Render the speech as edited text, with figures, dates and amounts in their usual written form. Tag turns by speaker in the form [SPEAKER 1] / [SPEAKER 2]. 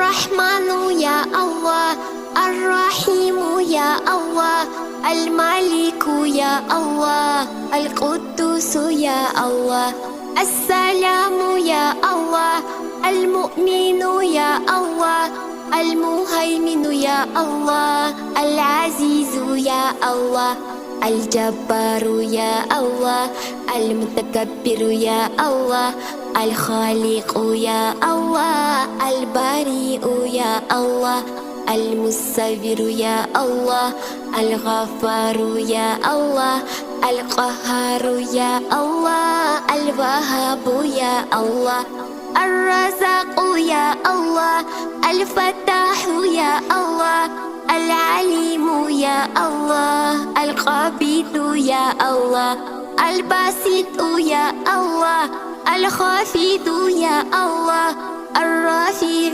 [SPEAKER 1] الرحمن يا الله، الرحيم يا الله، الملك يا الله، القدوس يا الله، السلام يا الله، المؤمن يا الله، المهيمن يا الله، العزيز يا الله، الجبار يا الله، المتكبر يا الله، الخالق يا الله، البريء يا الله، المصور يا الله، الغفار يا الله، القهار يا الله، الوهاب يا الله، الرزاق يا الله، الفتاح يا الله، العليم يا الله، القبيض يا الله، الباسط يا الله، الخافض يا الله، الرافع